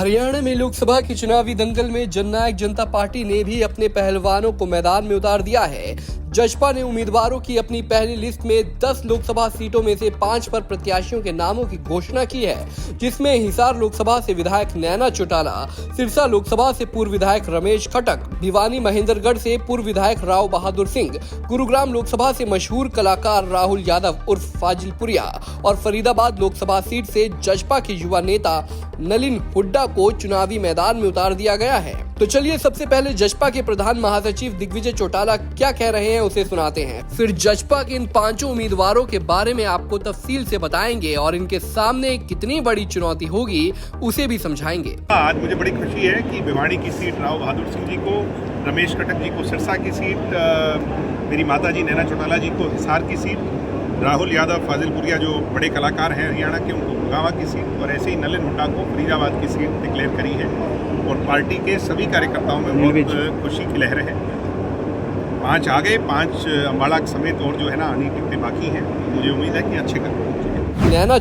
हरियाणा में लोकसभा के चुनावी दंगल में जननायक जनता पार्टी ने भी अपने पहलवानों को मैदान में उतार दिया है। जसपा ने उम्मीदवारों की अपनी पहली लिस्ट में 10 लोकसभा सीटों में से 5 पर प्रत्याशियों के नामों की घोषणा की है, जिसमें हिसार लोकसभा से विधायक नैना चौटाला, सिरसा लोकसभा से पूर्व विधायक रमेश खटक, भिवानी महेंद्रगढ़ से पूर्व विधायक राव बहादुर सिंह, गुरुग्राम लोकसभा से मशहूर कलाकार राहुल यादव उर्फ फाजिलपुरिया और फरीदाबाद लोकसभा सीट से जसपा के युवा नेता नलिन हुड्डा को चुनावी मैदान में उतार दिया गया है। तो चलिए सबसे पहले जसपा के प्रधान महासचिव दिग्विजय चौटाला क्या कह रहे हैं उसे सुनाते हैं, फिर जसपा के इन 5 उम्मीदवारों के बारे में आपको तफसील से बताएंगे और इनके सामने कितनी बड़ी चुनौती होगी उसे भी समझाएंगे। आज मुझे बड़ी खुशी है कि भिवानी की सीट राव बहादुर सिंह जी को, रमेश खटक जी को सिरसा की सीट, मेरी माता जी नैना चौटाला जी को हिसार की सीट, राहुल यादव फाजिलपुरिया जो बड़े कलाकार हैं हरियाणा के, उनको गुड़गांव की सीट और ऐसे ही नलिन हुड्डा को फरीदाबाद की सीट डिक्लेयर करी है। और पार्टी के सभी कार्यकर्ताओं में बहुत खुशी की लहर है। 5 आ गए, 5 अम्बाड़ा समेत और जो है ना आने टिकटें बाकी हैं। मुझे उम्मीद है कि अच्छे कर नैना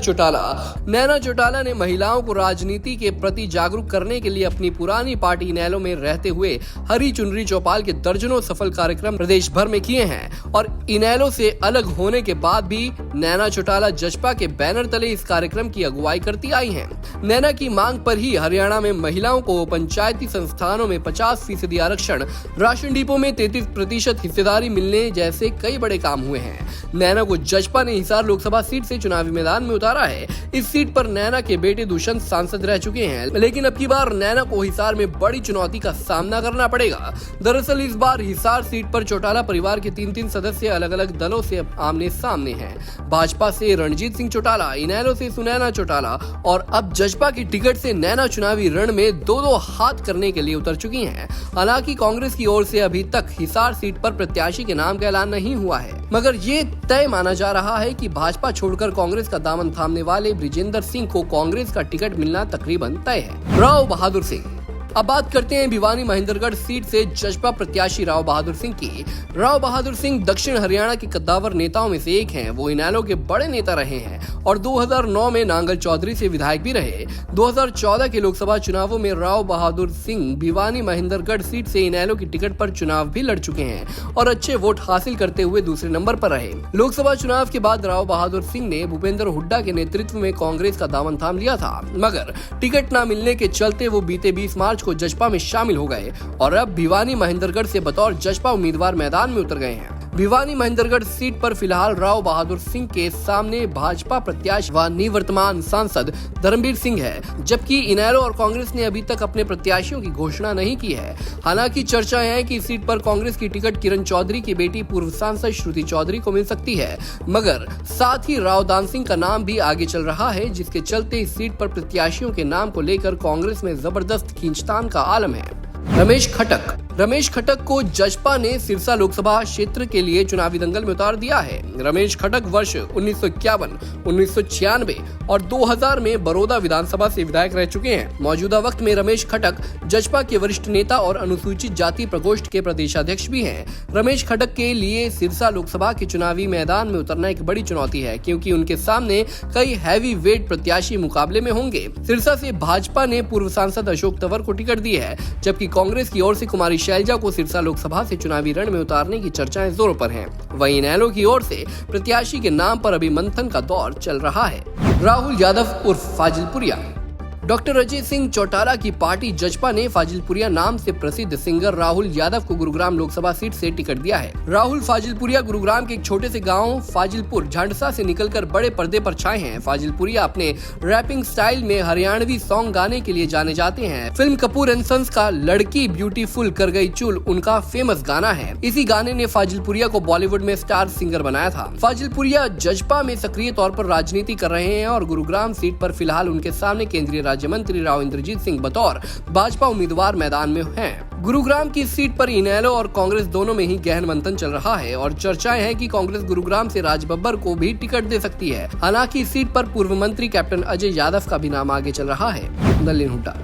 चौटाला ने महिलाओं को राजनीति के प्रति जागरूक करने के लिए अपनी पुरानी पार्टी इनेलो में रहते हुए हरी चुनरी चौपाल के दर्जनों सफल कार्यक्रम प्रदेश भर में किए हैं और इनेलो से अलग होने के बाद भी नैना चौटाला जसपा के बैनर तले इस कार्यक्रम की अगुवाई करती आई हैं। नैना की मांग पर ही हरियाणा में महिलाओं को पंचायती संस्थानों में 50% आरक्षण, राशन डिपो में 33% हिस्सेदारी मिलने जैसे कई बड़े काम हुए हैं। नैना को जसपा ने हिसार लोकसभा सीट से चुनावी मैदान में उतारा है। इस सीट पर नैना के बेटे दुष्यंत सांसद रह चुके हैं, लेकिन अब की बार नैना को हिसार में बड़ी चुनौती का सामना करना पड़ेगा। दरअसल इस बार हिसार सीट पर चौटाला परिवार के 3 सदस्य अलग अलग दलों से आमने सामने हैं। भाजपा से रणजीत सिंह चौटाला, इनेलो से सुनैना चौटाला और अब जसपा की टिकट से नैना चुनावी रण में 2-2 हाथ करने के लिए उतर चुकी हैं। हालांकि कांग्रेस की ओर से अभी तक हिसार सीट पर प्रत्याशी के नाम का ऐलान नहीं हुआ है, मगर ये तय माना जा रहा है कि भाजपा छोड़कर कांग्रेस का दामन थामने वाले ब्रिजेंद्र सिंह को कांग्रेस का टिकट मिलना तकरीबन तय है। राव बहादुर सिंह। अब बात करते हैं भिवानी महेंद्रगढ़ सीट से जसपा प्रत्याशी राव बहादुर सिंह की। राव बहादुर सिंह दक्षिण हरियाणा के कद्दावर नेताओं में से एक हैं। वो इनेलो के बड़े नेता रहे हैं और 2009 में नांगल चौधरी से विधायक भी रहे। 2014 के लोकसभा चुनावों में राव बहादुर सिंह भिवानी महेंद्रगढ़ सीट से इनेलो की टिकट पर चुनाव भी लड़ चुके हैं और अच्छे वोट हासिल करते हुए दूसरे नंबर पर रहे। लोकसभा चुनाव के बाद राव बहादुर सिंह ने भूपेंद्र हुड्डा के नेतृत्व में कांग्रेस का दामन थाम लिया था, मगर टिकट न मिलने के चलते वो बीते 20 मार्च को जसपा में शामिल हो गए और अब भिवानी महेंद्रगढ़ से बतौर जसपा उम्मीदवार मैदान में उतर गए हैं। भिवानी महेंद्रगढ़ सीट पर फिलहाल राव बहादुर सिंह के सामने भाजपा प्रत्याशी व निवर्तमान सांसद धर्मवीर सिंह है, जबकि इनेलो और कांग्रेस ने अभी तक अपने प्रत्याशियों की घोषणा नहीं की है। हालांकि चर्चा है कि इस सीट पर कांग्रेस की टिकट किरण चौधरी की बेटी पूर्व सांसद श्रुति चौधरी को मिल सकती है, मगर साथ ही राव दान सिंह का नाम भी आगे चल रहा है, जिसके चलते इस सीट पर प्रत्याशियों के नाम को लेकर कांग्रेस में जबरदस्त खींचतान का आलम है। रमेश खटक को जसपा ने सिरसा लोकसभा क्षेत्र के लिए चुनावी दंगल में उतार दिया है। रमेश खटक वर्ष 1951, 1996 और 2000 में बड़ौदा विधानसभा से विधायक रह चुके हैं। मौजूदा वक्त में रमेश खटक जसपा के वरिष्ठ नेता और अनुसूचित जाति प्रकोष्ठ के प्रदेशाध्यक्ष भी हैं। रमेश खटक के लिए सिरसा लोकसभा के चुनावी मैदान में उतरना एक बड़ी चुनौती है, क्योंकि उनके सामने कई हैवी वेट प्रत्याशी मुकाबले में होंगे। सिरसा से भाजपा ने पूर्व सांसद अशोक तंवर को टिकट दी है, जबकि कांग्रेस की ओर से कुमारी शैलजा को सिरसा लोकसभा से चुनावी रण में उतारने की चर्चाएं जोरों पर हैं। वहीं इनेलो की ओर से प्रत्याशी के नाम पर अभी मंथन का दौर चल रहा है। राहुल यादव उर्फ फाजिलपुरिया। डॉक्टर अजय सिंह चौटाला की पार्टी जसपा ने फाजिलपुरिया नाम से प्रसिद्ध सिंगर राहुल यादव को गुरुग्राम लोकसभा सीट से टिकट दिया है। राहुल फाजिलपुरिया गुरुग्राम के एक छोटे से गांव फाजिलपुर झांडसा से निकलकर बड़े पर्दे पर छाए हैं। फाजिलपुरिया अपने रैपिंग स्टाइल में हरियाणवी सॉन्ग गाने के लिए जाने जाते हैं। फिल्म कपूर एंड सन्स का लड़की ब्यूटीफुल कर गई चूल उनका फेमस गाना है। इसी गाने ने फाजिलपुरिया को बॉलीवुड में स्टार सिंगर बनाया था। फाजिलपुरिया जसपा में सक्रिय तौर पर राजनीति कर रहे हैं और गुरुग्राम सीट पर फिलहाल उनके सामने केंद्रीय राज्य मंत्री राव इंद्रजीत सिंह बतौर भाजपा उम्मीदवार मैदान में हैं। गुरुग्राम की सीट पर इनेलो और कांग्रेस दोनों में ही गहन मंथन चल रहा है और चर्चाएं हैं कि कांग्रेस गुरुग्राम से राज बब्बर को भी टिकट दे सकती है। हालांकि इस सीट पर पूर्व मंत्री कैप्टन अजय यादव का भी नाम आगे चल रहा है। नलिन हुड्डा।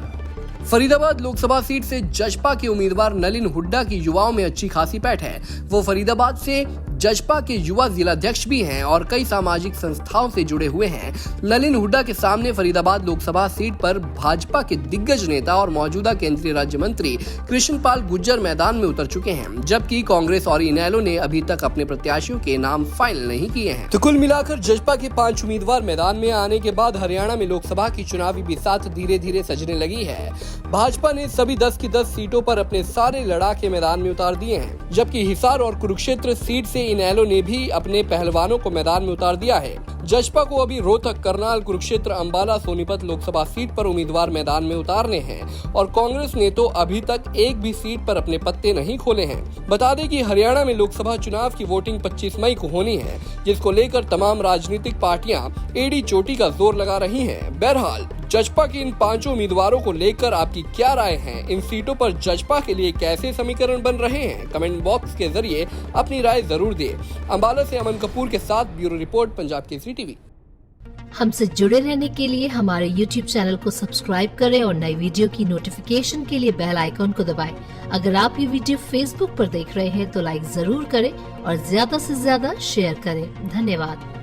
फरीदाबाद लोकसभा सीट से जसपा के उम्मीदवार नलिन हुड्डा की युवाओं में अच्छी खासी पैठ है। वो फरीदाबाद से जजपा के युवा जिलाध्यक्ष भी हैं और कई सामाजिक संस्थाओं से जुड़े हुए हैं। नलिन हुड्डा के सामने फरीदाबाद लोकसभा सीट पर भाजपा के दिग्गज नेता और मौजूदा केंद्रीय राज्य मंत्री कृष्णपाल गुर्जर मैदान में उतर चुके हैं, जबकि कांग्रेस और इनेलो ने अभी तक अपने प्रत्याशियों के नाम फाइनल नहीं किए हैं। तो कुल मिलाकर जजपा के 5 उम्मीदवार मैदान में आने के बाद हरियाणा में लोकसभा की चुनावी बिसात धीरे धीरे सजने लगी है। भाजपा ने सभी 10 की 10 सीटों पर अपने सारे लड़ाके मैदान में उतार दिए हैं, जबकि हिसार और कुरुक्षेत्र सीट से इनेलो ने भी अपने पहलवानों को मैदान में उतार दिया है। जजपा को अभी रोहतक, करनाल, कुरुक्षेत्र, अंबाला, सोनीपत लोकसभा सीट पर उम्मीदवार मैदान में उतारने हैं और कांग्रेस ने तो अभी तक एक भी सीट पर अपने पत्ते नहीं खोले हैं। बता दें कि हरियाणा में लोकसभा चुनाव की वोटिंग 25 मई को होनी है, जिसको लेकर तमाम राजनीतिक पार्टियां एड़ी चोटी का जोर लगा रही हैं। बहरहाल जजपा के इन 5 उम्मीदवारों को लेकर आपकी क्या राय है? इन सीटों पर जजपा के लिए कैसे समीकरण बन रहे हैं? कमेंट बॉक्स के जरिए अपनी राय जरूर दें। अंबाला से अमन कपूर के साथ bureau report, Punjab Kesari TV. हमसे जुड़े रहने के लिए हमारे YouTube चैनल को सब्सक्राइब करें और नई वीडियो की नोटिफिकेशन के लिए बेल आइकॉन को दबाएं। अगर आप ये वीडियो Facebook पर देख रहे हैं तो लाइक जरूर करें और ज्यादा से ज्यादा शेयर करें। धन्यवाद।